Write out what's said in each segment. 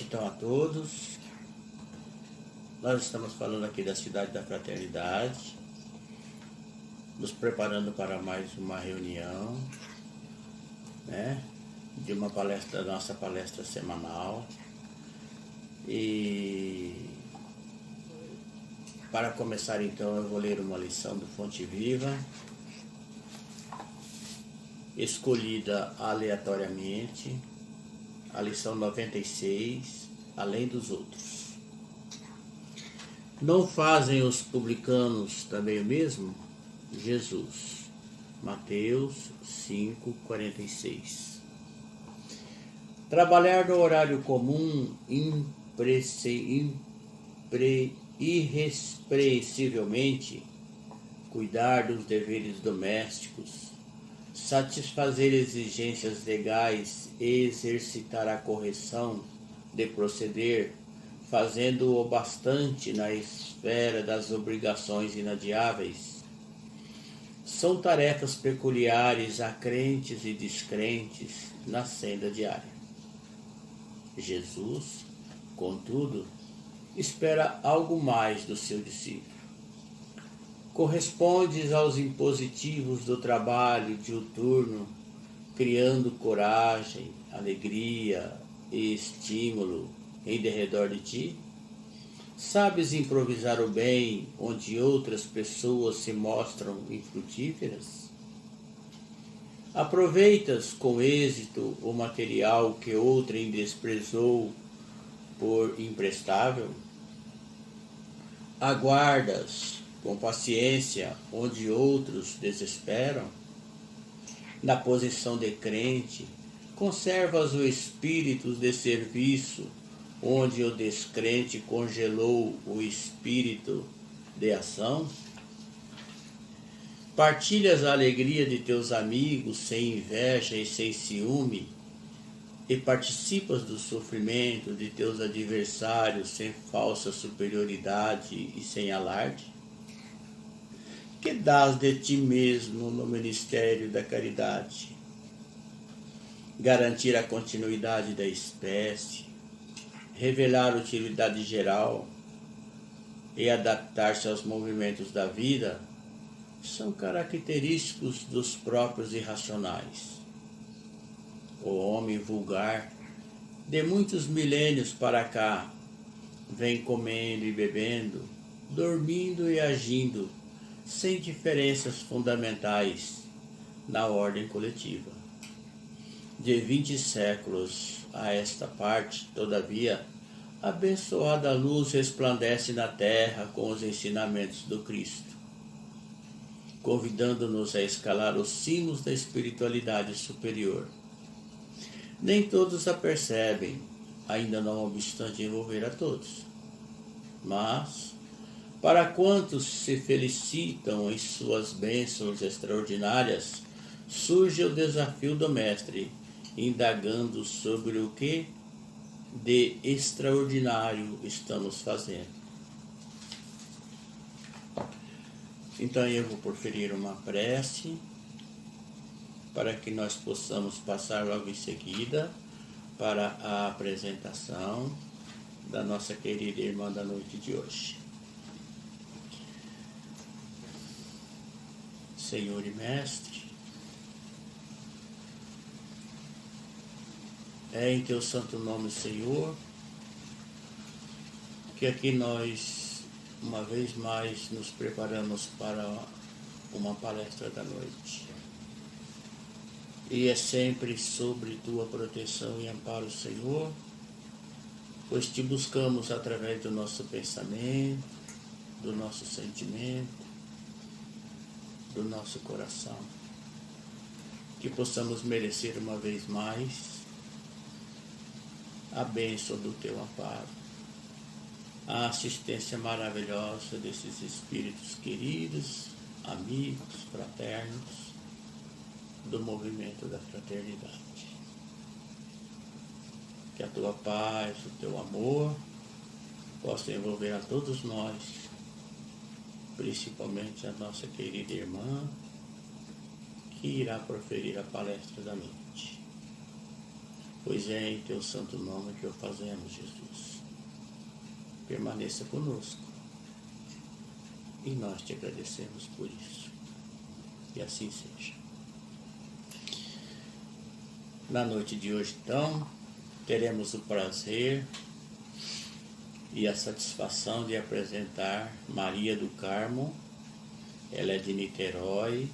então a todos. Nós estamos falando aqui da Cidade da Fraternidade, nos preparando para mais uma reunião, né, de uma palestra, da nossa palestra semanal. E para começar então eu vou ler uma lição do Fonte Viva, escolhida aleatoriamente, a lição 96, além dos outros. Não fazem os publicanos também o mesmo? Jesus, Mateus 5,46. Trabalhar no horário comum irrepreensivelmente, cuidar dos deveres domésticos, satisfazer exigências legais e exercitar a correção de proceder, fazendo-o bastante na esfera das obrigações inadiáveis, são tarefas peculiares a crentes e descrentes na senda diária. Jesus, contudo, espera algo mais do seu discípulo. Correspondes aos impositivos do trabalho diuturno, criando coragem, alegria e estímulo em derredor de ti? Sabes improvisar o bem onde outras pessoas se mostram infrutíferas? Aproveitas com êxito o material que outrem desprezou por imprestável? Aguardas com paciência onde outros desesperam? Na posição de crente, conservas o espírito de serviço onde o descrente congelou o espírito de ação? Partilhas a alegria de teus amigos sem inveja e sem ciúme, e participas do sofrimento de teus adversários sem falsa superioridade e sem alarde? Que dás de ti mesmo no ministério da caridade? Garantir a continuidade da espécie, revelar a utilidade geral e adaptar-se aos movimentos da vida são característicos dos próprios irracionais. O homem vulgar, de muitos milênios para cá, vem comendo e bebendo, dormindo e agindo, sem diferenças fundamentais na ordem coletiva. De 20 séculos a esta parte, todavia, a abençoada luz resplandece na terra com os ensinamentos do Cristo, convidando-nos a escalar os cimos da espiritualidade superior. Nem todos a percebem, ainda não obstante envolver a todos. Mas, para quantos se felicitam em suas bênçãos extraordinárias, surge o desafio do Mestre, indagando sobre o que de extraordinário estamos fazendo. Então eu vou proferir uma prece para que nós possamos passar logo em seguida para a apresentação da nossa querida irmã da noite de hoje. Senhor e Mestre, é em teu santo nome, Senhor, que aqui nós, uma vez mais, nos preparamos para uma palestra da noite. E é sempre sobre tua proteção e amparo, Senhor, pois te buscamos através do nosso pensamento, do nosso sentimento, do nosso coração. Que possamos merecer uma vez mais a bênção do teu amparo, a assistência maravilhosa desses espíritos queridos, amigos, fraternos, do movimento da fraternidade. Que a tua paz, o teu amor possa envolver a todos nós, principalmente a nossa querida irmã, que irá proferir a palestra da noite. pois é em teu santo nome que o fazemos, Jesus. Permaneça conosco. E nós te agradecemos por isso. E assim seja. Na noite de hoje, então, teremos o prazer e a satisfação de apresentar Maria do Carmo. Ela é de Niterói,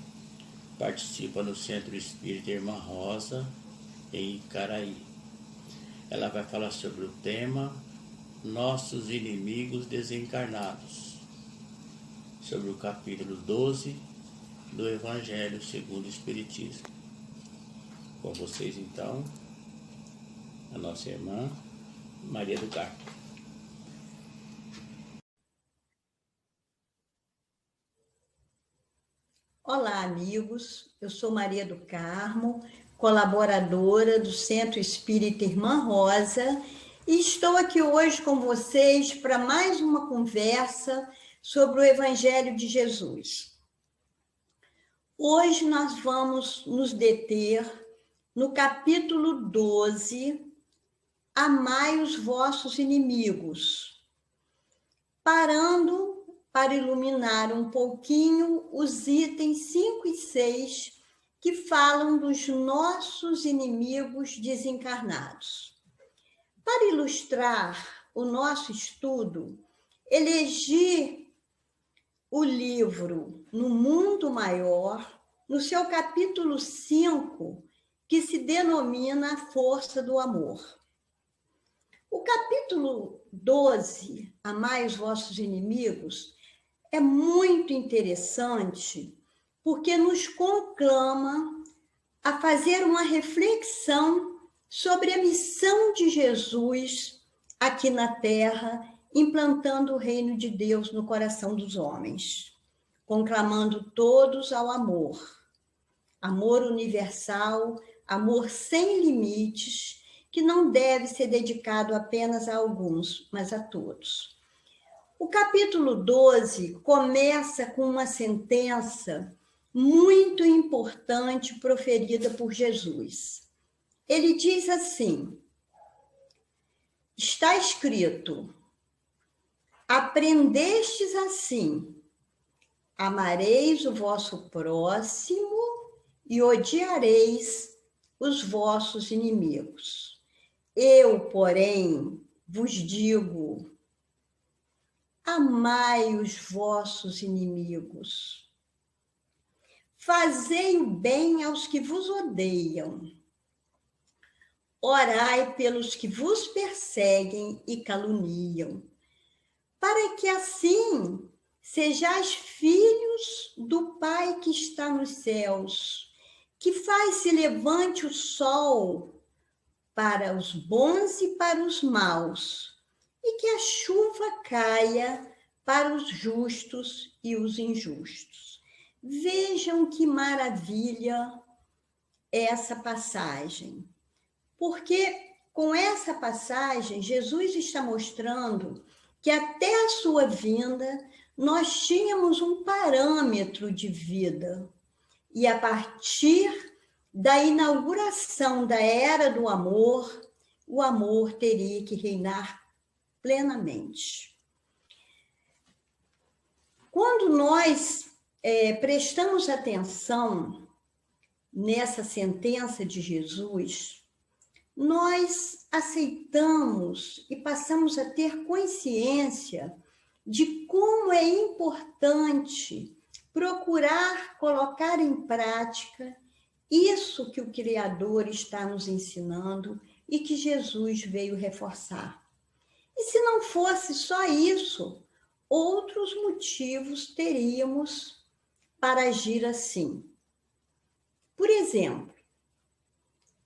participa no Centro Espírita Irmã Rosa, em Icaraí. Ela vai falar sobre o tema Nossos Inimigos Desencarnados, sobre o capítulo 12 do Evangelho segundo o Espiritismo. Com vocês, então, a nossa irmã Maria do Carmo. Olá, amigos. Eu sou Maria do Carmo, colaboradora do Centro Espírita Irmã Rosa, e estou aqui hoje com vocês para mais uma conversa sobre o Evangelho de Jesus. Hoje nós vamos nos deter no capítulo 12, Amai os vossos inimigos, parando para iluminar um pouquinho os itens 5 e 6 que falam dos nossos inimigos desencarnados. Para ilustrar o nosso estudo, elegi o livro No Mundo Maior, no seu capítulo 5, que se denomina A Força do Amor. O capítulo 12, Amai os vossos inimigos, é muito interessante porque nos conclama a fazer uma reflexão sobre a missão de Jesus aqui na Terra, implantando o reino de Deus no coração dos homens, conclamando todos ao amor, amor universal, amor sem limites, que não deve ser dedicado apenas a alguns, mas a todos. O capítulo 12 começa com uma sentença muito importante proferida por Jesus. Ele diz assim: está escrito, aprendestes assim, amareis o vosso próximo e odiareis os vossos inimigos. Eu, porém, vos digo, amai os vossos inimigos. Fazei o bem aos que vos odeiam. Orai pelos que vos perseguem e caluniam, para que assim sejais filhos do Pai que está nos céus, que faz se levante o sol para os bons e para os maus, e que a chuva caia para os justos e os injustos. Vejam que maravilha essa passagem, porque com essa passagem Jesus está mostrando que até a sua vinda nós tínhamos um parâmetro de vida, e a partir da inauguração da Era do Amor, o amor teria que reinar plenamente. Quando nós prestamos atenção nessa sentença de Jesus, nós aceitamos e passamos a ter consciência de como é importante procurar colocar em prática isso que o Criador está nos ensinando e que Jesus veio reforçar. E se não fosse só isso, outros motivos teríamos para agir assim. Por exemplo,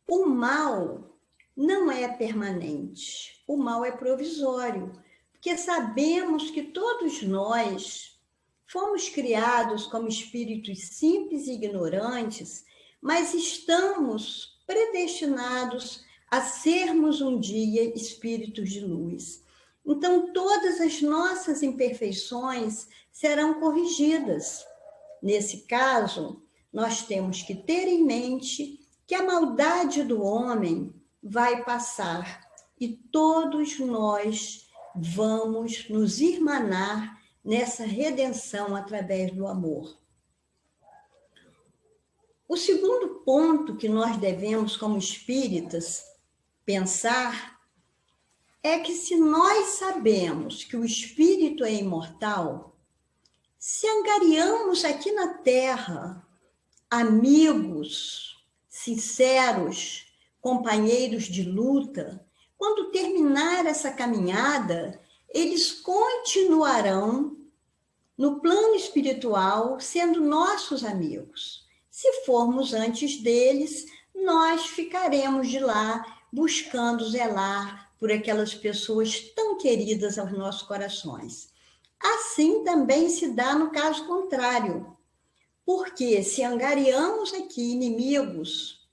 o mal não é permanente, o mal é provisório, porque sabemos que todos nós fomos criados como espíritos simples e ignorantes, mas estamos predestinados a sermos um dia espíritos de luz. Então, todas as nossas imperfeições serão corrigidas. Nesse caso, nós temos que ter em mente que a maldade do homem vai passar e todos nós vamos nos irmanar nessa redenção através do amor. O segundo ponto que nós devemos, como espíritas, pensar é que se nós sabemos que o espírito é imortal, se angariamos aqui na Terra amigos sinceros, companheiros de luta, quando terminar essa caminhada, eles continuarão no plano espiritual sendo nossos amigos. Se formos antes deles, nós ficaremos de lá buscando zelar por aquelas pessoas tão queridas aos nossos corações. Assim também se dá no caso contrário, porque se angariamos aqui inimigos,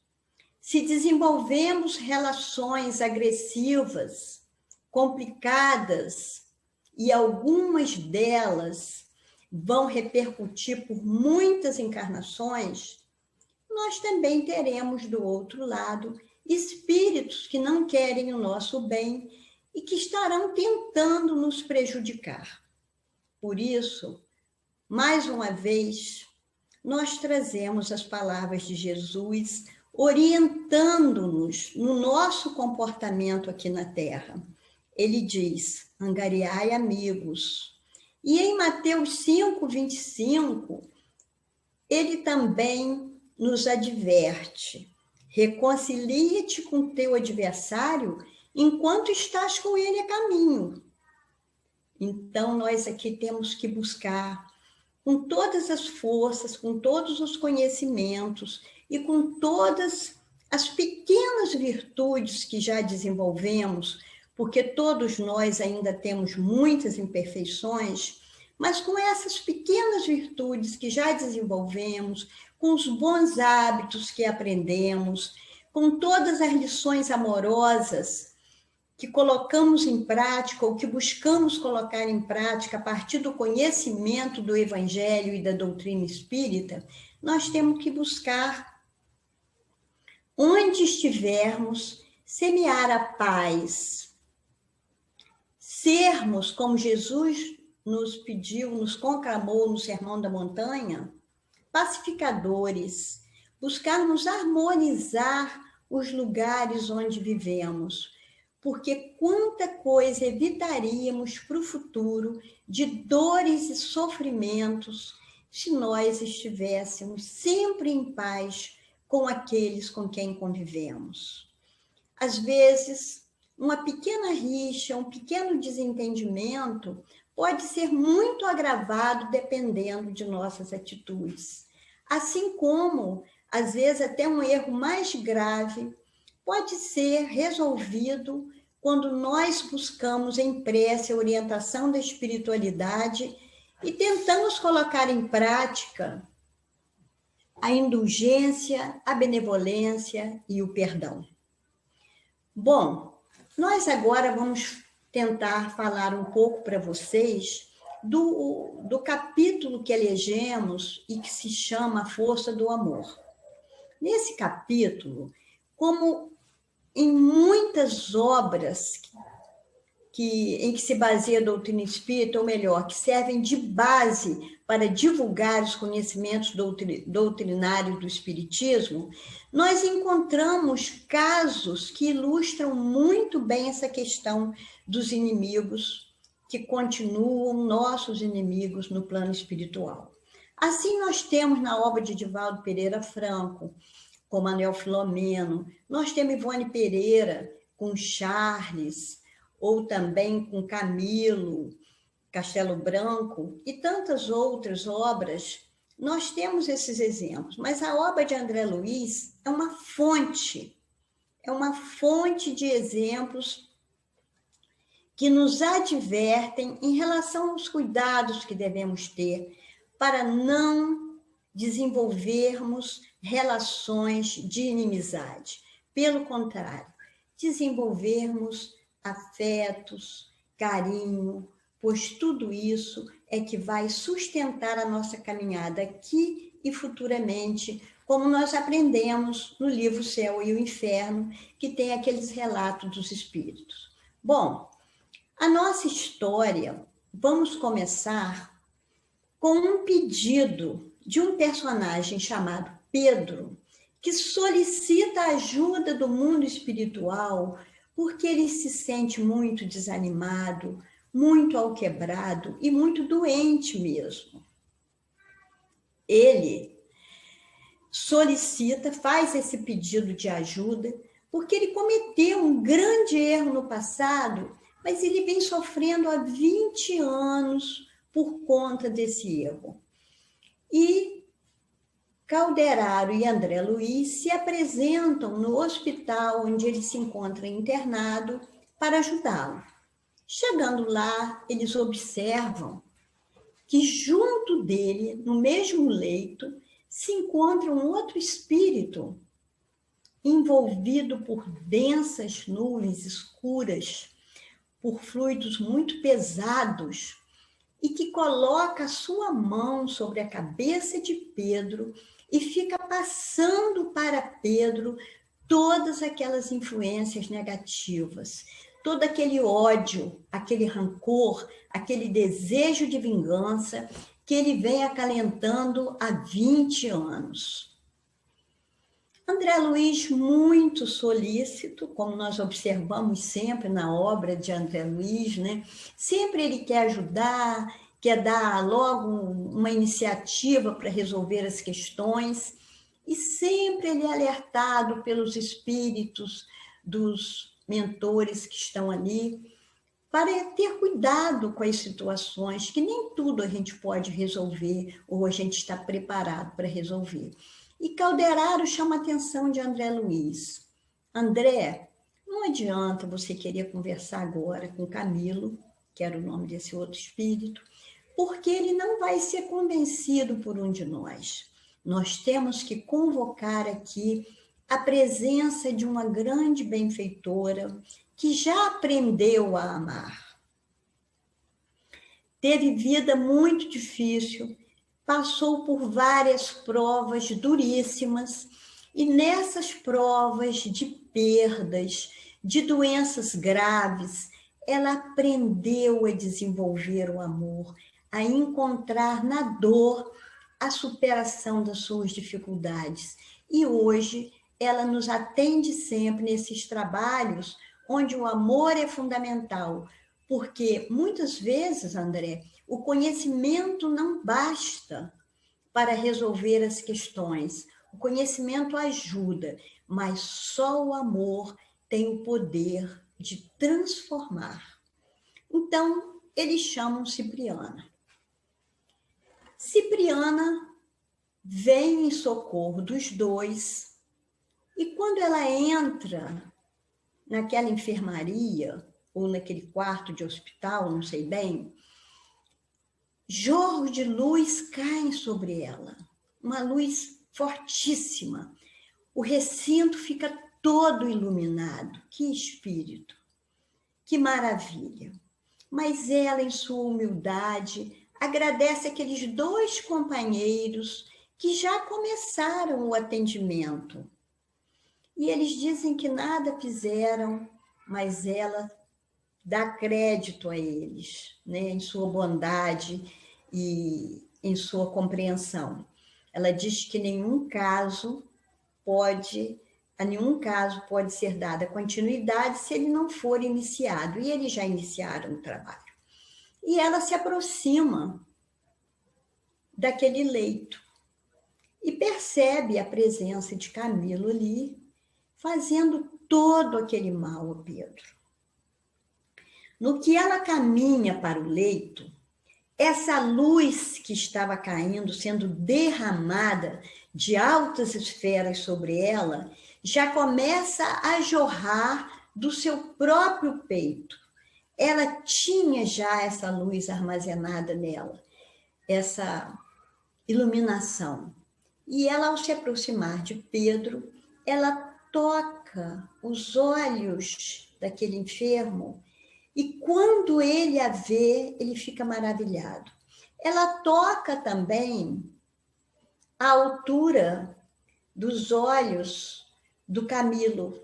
se desenvolvemos relações agressivas, complicadas, e algumas delas vão repercutir por muitas encarnações, nós também teremos do outro lado espíritos que não querem o nosso bem e que estarão tentando nos prejudicar. Por isso, mais uma vez, nós trazemos as palavras de Jesus, orientando-nos no nosso comportamento aqui na Terra. Ele diz, angariai amigos. E em Mateus 5, 25, ele também nos adverte, reconcilia-te com teu adversário enquanto estás com ele a caminho. Então, nós aqui temos que buscar com todas as forças, com todos os conhecimentos e com todas as pequenas virtudes que já desenvolvemos, porque todos nós ainda temos muitas imperfeições, mas com essas pequenas virtudes que já desenvolvemos, com os bons hábitos que aprendemos, com todas as lições amorosas que colocamos em prática ou que buscamos colocar em prática a partir do conhecimento do Evangelho e da doutrina espírita, nós temos que buscar, onde estivermos, semear a paz, sermos, como Jesus nos pediu, nos conclamou no Sermão da Montanha, pacificadores, buscarmos harmonizar os lugares onde vivemos, porque quanta coisa evitaríamos para o futuro de dores e sofrimentos se nós estivéssemos sempre em paz com aqueles com quem convivemos. Às vezes, uma pequena rixa, um pequeno desentendimento pode ser muito agravado dependendo de nossas atitudes. Assim como, às vezes, até um erro mais grave pode ser resolvido quando nós buscamos em prece a orientação da espiritualidade e tentamos colocar em prática a indulgência, a benevolência e o perdão. Bom, nós agora vamos tentar falar um pouco para vocês do capítulo que elegemos e que se chama A Força do Amor. Nesse capítulo, como em muitas obras em que se baseia a doutrina espírita, ou melhor, que servem de base para divulgar os conhecimentos doutrinários do espiritismo, nós encontramos casos que ilustram muito bem essa questão dos inimigos que continuam nossos inimigos no plano espiritual. Assim, nós temos na obra de Divaldo Pereira Franco, com Manuel Filomeno, nós temos Ivone Pereira com Charles, ou também com Camilo, Castelo Branco, e tantas outras obras, nós temos esses exemplos. Mas a obra de André Luiz é uma fonte de exemplos que nos advertem em relação aos cuidados que devemos ter para não desenvolvermos relações de inimizade. Pelo contrário, desenvolvermos afetos, carinho, pois tudo isso é que vai sustentar a nossa caminhada aqui e futuramente como nós aprendemos no livro Céu e o Inferno, que tem aqueles relatos dos espíritos. Bom, a nossa história, vamos começar com um pedido de um personagem chamado Pedro, que solicita a ajuda do mundo espiritual porque ele se sente muito desanimado, muito alquebrado e muito doente mesmo. Ele solicita, faz esse pedido de ajuda, porque ele cometeu um grande erro no passado, mas ele vem sofrendo há 20 anos por conta desse erro. E Calderaro e André Luiz se apresentam no hospital onde ele se encontra internado para ajudá-lo. Chegando lá, eles observam que junto dele, no mesmo leito, se encontra um outro espírito envolvido por densas nuvens escuras, por fluidos muito pesados, e que coloca a sua mão sobre a cabeça de Pedro e fica passando para Pedro todas aquelas influências negativas, todo aquele ódio, aquele rancor, aquele desejo de vingança que ele vem acalentando há 20 anos. André Luiz, muito solícito, como nós observamos sempre na obra de André Luiz, né? Sempre ele quer ajudar, quer dar logo uma iniciativa para resolver as questões, e sempre ele é alertado pelos espíritos dos mentores que estão ali, para ter cuidado com as situações, que nem tudo a gente pode resolver, ou a gente está preparado para resolver. E Calderaro chama a atenção de André Luiz. André, não adianta você querer conversar agora com Camilo, que era o nome desse outro espírito, porque ele não vai ser convencido por um de nós. Nós temos que convocar aqui a presença de uma grande benfeitora que já aprendeu a amar. Teve vida muito difícil, passou por várias provas duríssimas, e nessas provas de perdas, de doenças graves, ela aprendeu a desenvolver o amor, a encontrar na dor a superação das suas dificuldades. E hoje ela nos atende sempre nesses trabalhos onde o amor é fundamental, porque muitas vezes, André, o conhecimento não basta para resolver as questões. O conhecimento ajuda, mas só o amor tem o poder de transformar. Então, eles chamam Cipriana. Cipriana vem em socorro dos dois, e quando ela entra naquela enfermaria, ou naquele quarto de hospital, não sei bem, jorros de luz caem sobre ela, uma luz fortíssima. O recinto fica todo iluminado. Que espírito, que maravilha. Mas ela, em sua humildade, agradece aqueles dois companheiros que já começaram o atendimento. E eles dizem que nada fizeram, mas ela dá crédito a eles, né, em sua bondade e em sua compreensão. Ela diz que a nenhum caso pode ser dada continuidade se ele não for iniciado, e eles já iniciaram o trabalho. E ela se aproxima daquele leito e percebe a presença de Camilo ali, fazendo todo aquele mal a Pedro. No que ela caminha para o leito, essa luz que estava caindo, sendo derramada de altas esferas sobre ela, já começa a jorrar do seu próprio peito. Ela tinha já essa luz armazenada nela, essa iluminação. E ela, ao se aproximar de Pedro, ela toca os olhos daquele enfermo, e quando ele a vê, ele fica maravilhado. Ela toca também a altura dos olhos do Camilo,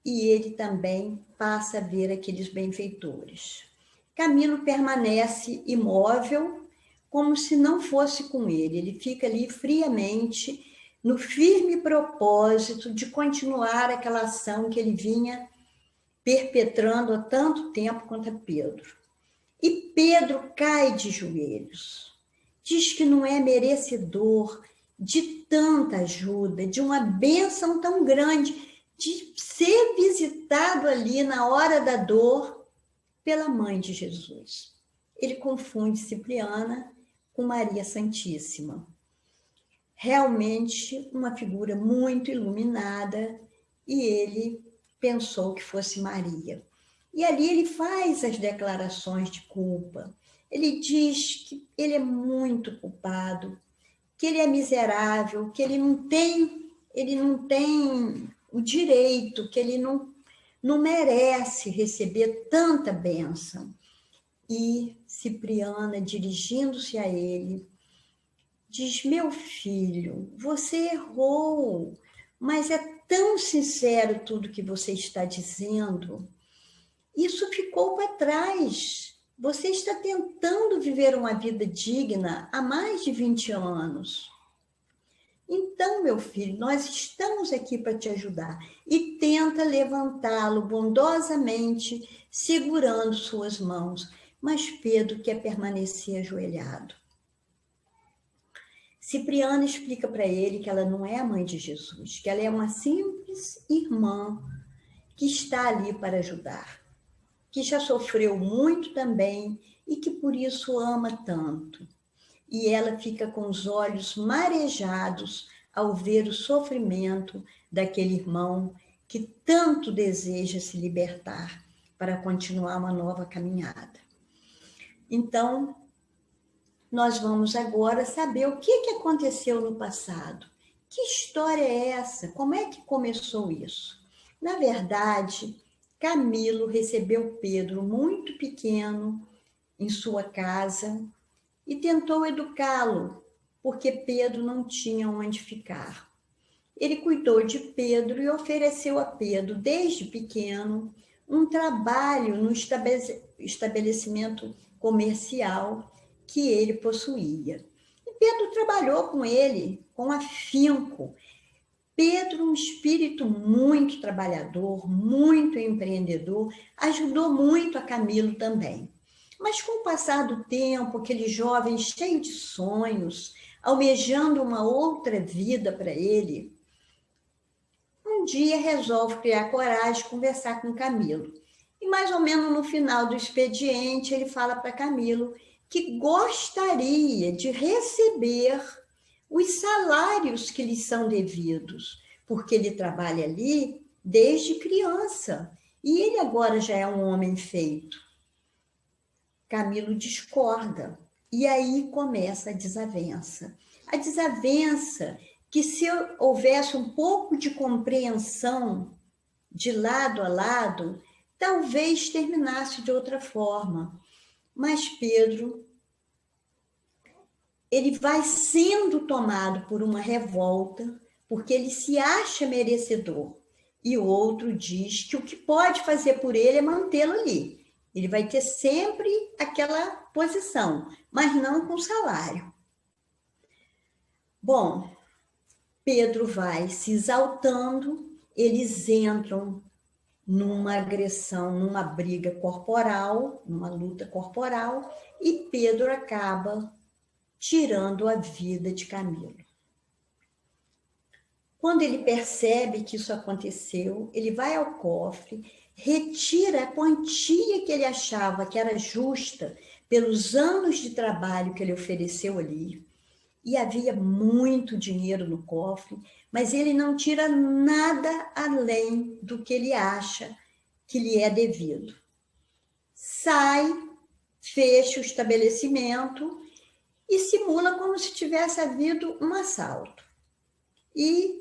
e ele também passa a ver aqueles benfeitores. Camilo permanece imóvel, como se não fosse com ele. Ele fica ali friamente, no firme propósito de continuar aquela ação que ele vinha perpetrando há tanto tempo contra Pedro. E Pedro cai de joelhos. Diz que não é merecedor de tanta ajuda, de uma bênção tão grande, de ser visitado ali na hora da dor pela mãe de Jesus. Ele confunde Cipriana com Maria Santíssima. Realmente uma figura muito iluminada, e ele pensou que fosse Maria. E ali ele faz as declarações de culpa. Ele diz que ele é muito culpado, que ele é miserável, que ele não tem o direito, que ele não merece receber tanta bênção. E Cipriana, dirigindo-se a ele, diz: meu filho, você errou, mas é tão sincero tudo que você está dizendo. Isso ficou para trás. Você está tentando viver uma vida digna há mais de 20 anos. Então, meu filho, nós estamos aqui para te ajudar. E tenta levantá-lo bondosamente, segurando suas mãos. Mas Pedro quer permanecer ajoelhado. Cipriana explica para ele que ela não é a mãe de Jesus, que ela é uma simples irmã que está ali para ajudar, que já sofreu muito também e que por isso ama tanto. E ela fica com os olhos marejados ao ver o sofrimento daquele irmão que tanto deseja se libertar para continuar uma nova caminhada. Então, nós vamos agora saber o que aconteceu no passado. Que história é essa? Como é que começou isso? Na verdade, Camilo recebeu Pedro muito pequeno em sua casa e tentou educá-lo, porque Pedro não tinha onde ficar. Ele cuidou de Pedro e ofereceu a Pedro, desde pequeno, um trabalho no estabelecimento comercial que ele possuía. E Pedro trabalhou com ele, com afinco. Pedro, um espírito muito trabalhador, muito empreendedor, ajudou muito a Camilo também. Mas com o passar do tempo, aquele jovem cheio de sonhos, almejando uma outra vida para ele, um dia resolve criar coragem de conversar com Camilo. E mais ou menos no final do expediente, ele fala para Camilo que gostaria de receber os salários que lhe são devidos, porque ele trabalha ali desde criança e ele agora já é um homem feito. Camilo discorda e aí começa a desavença. A desavença que, se houvesse um pouco de compreensão de lado a lado, talvez terminasse de outra forma. Mas Pedro, ele vai sendo tomado por uma revolta, porque ele se acha merecedor. E o outro diz que o que pode fazer por ele é mantê-lo ali. Ele vai ter sempre aquela posição, mas não com salário. Bom, Pedro vai se exaltando, eles entram numa agressão, numa briga corporal, numa luta corporal, e Pedro acaba tirando a vida de Camilo. Quando ele percebe que isso aconteceu, ele vai ao cofre, retira a quantia que ele achava que era justa pelos anos de trabalho que ele ofereceu ali, e havia muito dinheiro no cofre, mas ele não tira nada além do que ele acha que lhe é devido. Sai, fecha o estabelecimento e simula como se tivesse havido um assalto. E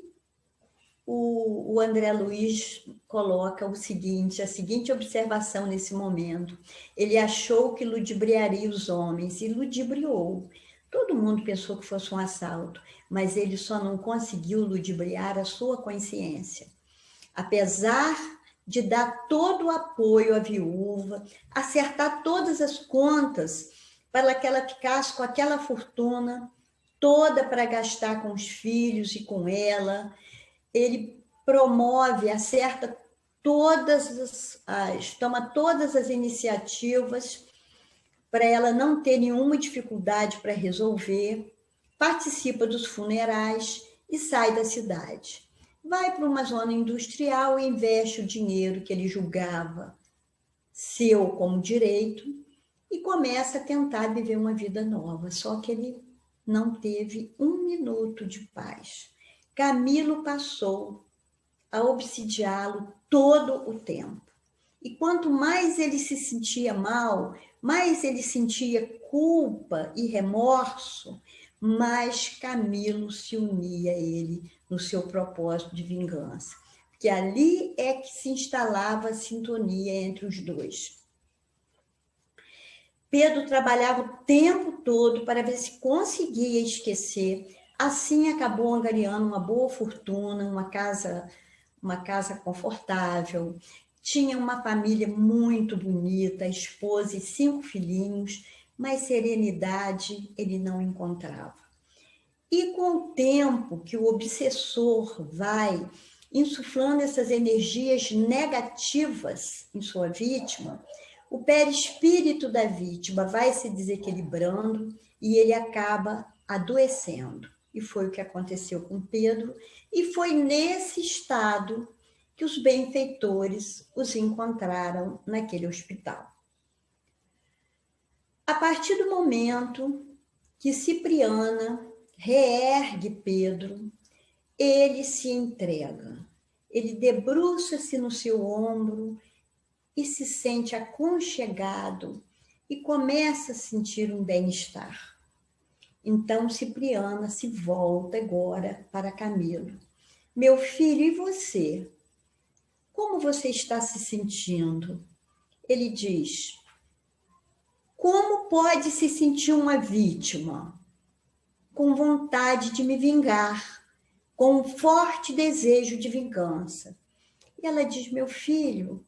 o André Luiz coloca a seguinte observação nesse momento. Ele achou que ludibriaria os homens e ludibriou. Todo mundo pensou que fosse um assalto, mas ele só não conseguiu ludibriar a sua consciência. Apesar de dar todo o apoio à viúva, acertar todas as contas para que ela ficasse com aquela fortuna toda para gastar com os filhos e com ela, ele promove, acerta toma todas as iniciativas para ela não ter nenhuma dificuldade para resolver, participa dos funerais e sai da cidade. Vai para uma zona industrial e investe o dinheiro que ele julgava seu como direito e começa a tentar viver uma vida nova, só que ele não teve um minuto de paz. Camilo passou a obsidiá-lo todo o tempo. E quanto mais ele se sentia mal, mais ele sentia culpa e remorso, mais Camilo se unia a ele no seu propósito de vingança. Porque ali é que se instalava a sintonia entre os dois. Pedro trabalhava o tempo todo para ver se conseguia esquecer. Assim acabou angariando uma boa fortuna, uma casa confortável. Tinha uma família muito bonita, esposa e 5 filhinhos, mas serenidade ele não encontrava. E com o tempo que o obsessor vai insuflando essas energias negativas em sua vítima, o perispírito da vítima vai se desequilibrando e ele acaba adoecendo. E foi o que aconteceu com Pedro, e foi nesse estado que os benfeitores os encontraram naquele hospital. A partir do momento que Cipriana reergue Pedro, ele se entrega, ele debruça-se no seu ombro e se sente aconchegado e começa a sentir um bem-estar. Então Cipriana se volta agora para Camilo. Meu filho, e você? Como você está se sentindo? Ele diz, como pode se sentir uma vítima? Com vontade de me vingar, com um forte desejo de vingança. E ela diz, meu filho,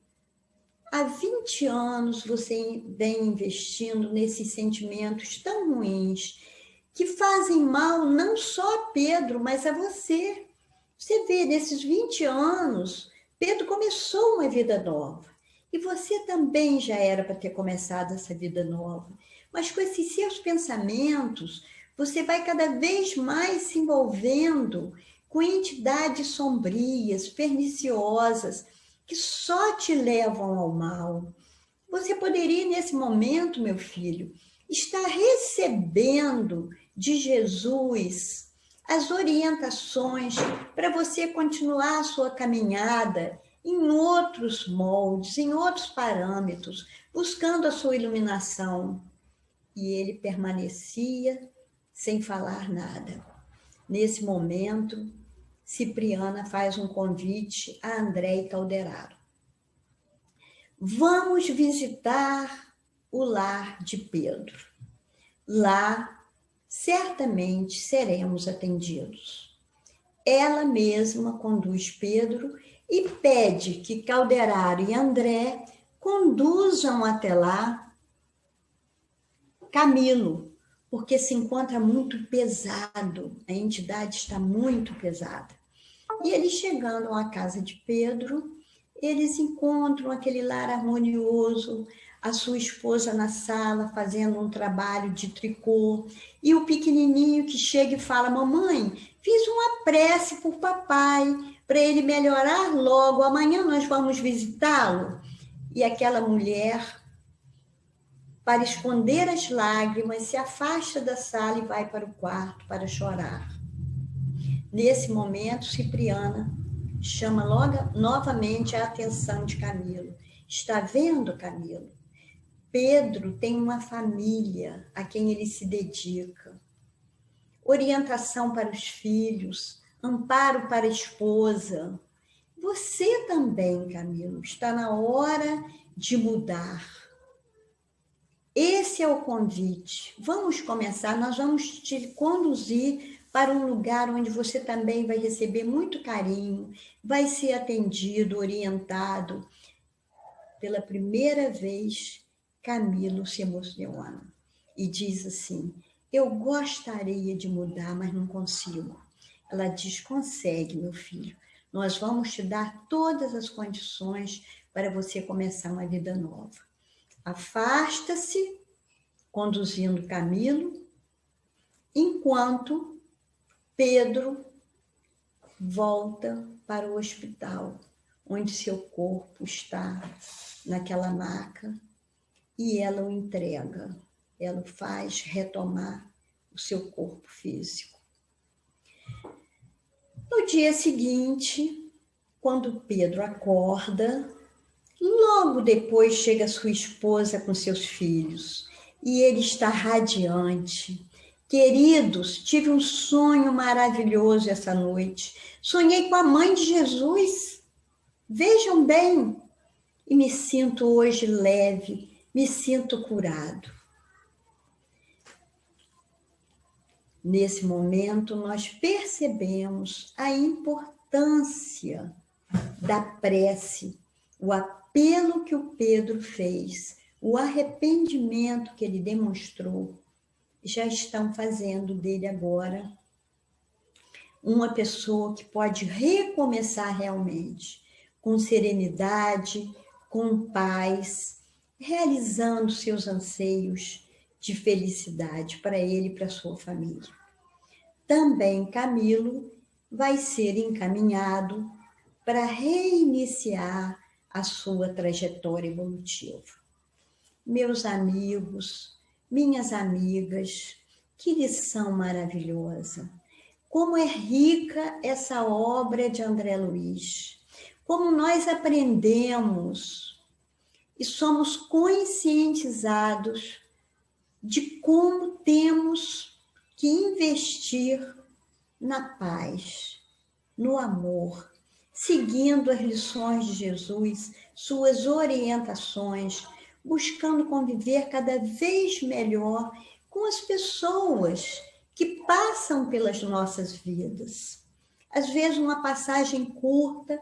há 20 anos você vem investindo nesses sentimentos tão ruins, que fazem mal não só a Pedro, mas a você. Você vê, nesses 20 anos, Pedro começou uma vida nova. E você também já era para ter começado essa vida nova. Mas com esses seus pensamentos, você vai cada vez mais se envolvendo com entidades sombrias, perniciosas, que só te levam ao mal. Você poderia, nesse momento, meu filho, estar recebendo de Jesus as orientações para você continuar a sua caminhada em outros moldes, em outros parâmetros, buscando a sua iluminação. E ele permanecia sem falar nada. Nesse momento, Cipriana faz um convite a André Calderaro. Vamos visitar o lar de Pedro. Lá, certamente seremos atendidos. Ela mesma conduz Pedro e pede que Calderaro e André conduzam até lá Camilo, porque se encontra muito pesado, a entidade está muito pesada. E eles chegando à casa de Pedro, eles encontram aquele lar harmonioso, a sua esposa na sala fazendo um trabalho de tricô, e o pequenininho que chega e fala, mamãe, fiz uma prece por papai, para ele melhorar logo, amanhã nós vamos visitá-lo. E aquela mulher, para esconder as lágrimas, se afasta da sala e vai para o quarto para chorar. Nesse momento, Cipriana chama logo, novamente a atenção de Camilo. Está vendo, Camilo? Pedro tem uma família a quem ele se dedica. Orientação para os filhos, amparo para a esposa. Você também, Camilo, está na hora de mudar. Esse esse é o convite. Vamos começar, nós vamos te conduzir para um lugar onde você também vai receber muito carinho, vai ser atendido, orientado. Pela primeira vez, Camilo se emociona e diz assim: eu gostaria de mudar, mas não consigo. Ela diz: consegue, meu filho. Nós vamos te dar todas as condições para você começar uma vida nova. Afasta-se, conduzindo Camilo, enquanto Pedro volta para o hospital, onde seu corpo está naquela maca, e ela o entrega. Ela o faz retomar o seu corpo físico. No dia seguinte, quando Pedro acorda, logo depois chega sua esposa com seus filhos e ele está radiante. Queridos, tive um sonho maravilhoso essa noite. Sonhei com a mãe de Jesus. Vejam bem, e me sinto hoje leve, me sinto curado. Nesse momento, nós percebemos a importância da prece, o apelo que o Pedro fez, o arrependimento que ele demonstrou, já estão fazendo dele agora uma pessoa que pode recomeçar realmente, com serenidade, com paz, realizando seus anseios de felicidade para ele e para sua família. Também Camilo vai ser encaminhado para reiniciar a sua trajetória evolutiva. Meus amigos, minhas amigas, que lição maravilhosa! Como é rica essa obra de André Luiz! Como nós aprendemos e somos conscientizados de como temos que investir na paz, no amor, seguindo as lições de Jesus, suas orientações, buscando conviver cada vez melhor com as pessoas que passam pelas nossas vidas. Às vezes uma passagem curta,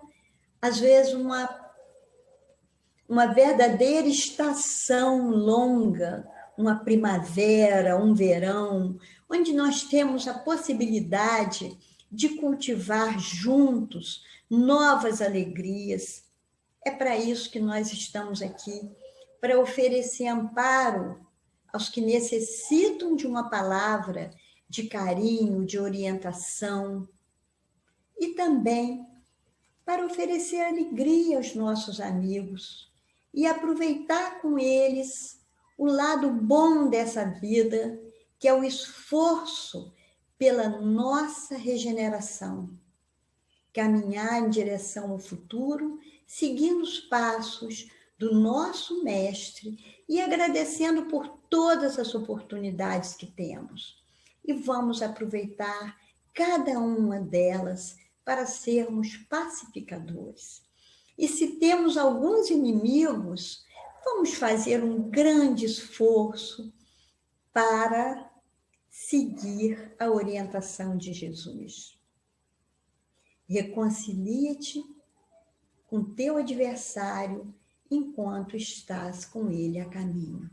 às vezes uma verdadeira estação longa, uma primavera, um verão, onde nós temos a possibilidade de cultivar juntos novas alegrias. É para isso que nós estamos aqui, para oferecer amparo aos que necessitam de uma palavra de carinho, de orientação, e também para oferecer alegria aos nossos amigos e aproveitar com eles o lado bom dessa vida, que é o esforço pela nossa regeneração. Caminhar em direção ao futuro, seguindo os passos do nosso mestre e agradecendo por todas as oportunidades que temos. E vamos aproveitar cada uma delas para sermos pacificadores. E se temos alguns inimigos, vamos fazer um grande esforço para seguir a orientação de Jesus. Reconcilia-te com teu adversário enquanto estás com ele a caminho.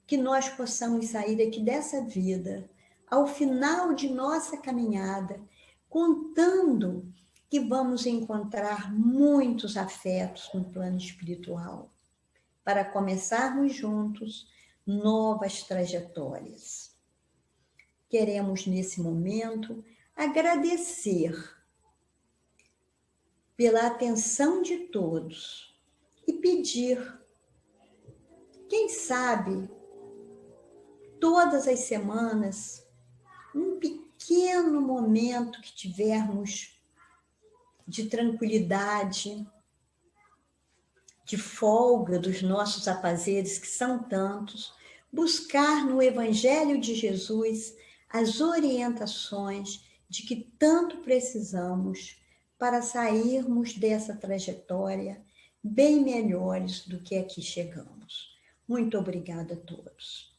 Que nós possamos sair aqui dessa vida, ao final de nossa caminhada, contando que vamos encontrar muitos afetos no plano espiritual, para começarmos juntos novas trajetórias. Queremos, nesse momento, agradecer pela atenção de todos e pedir, quem sabe, todas as semanas, um pequeno momento que tivermos de tranquilidade, de folga dos nossos afazeres, que são tantos, buscar no Evangelho de Jesus as orientações de que tanto precisamos para sairmos dessa trajetória bem melhores do que aqui chegamos. Muito obrigada a todos.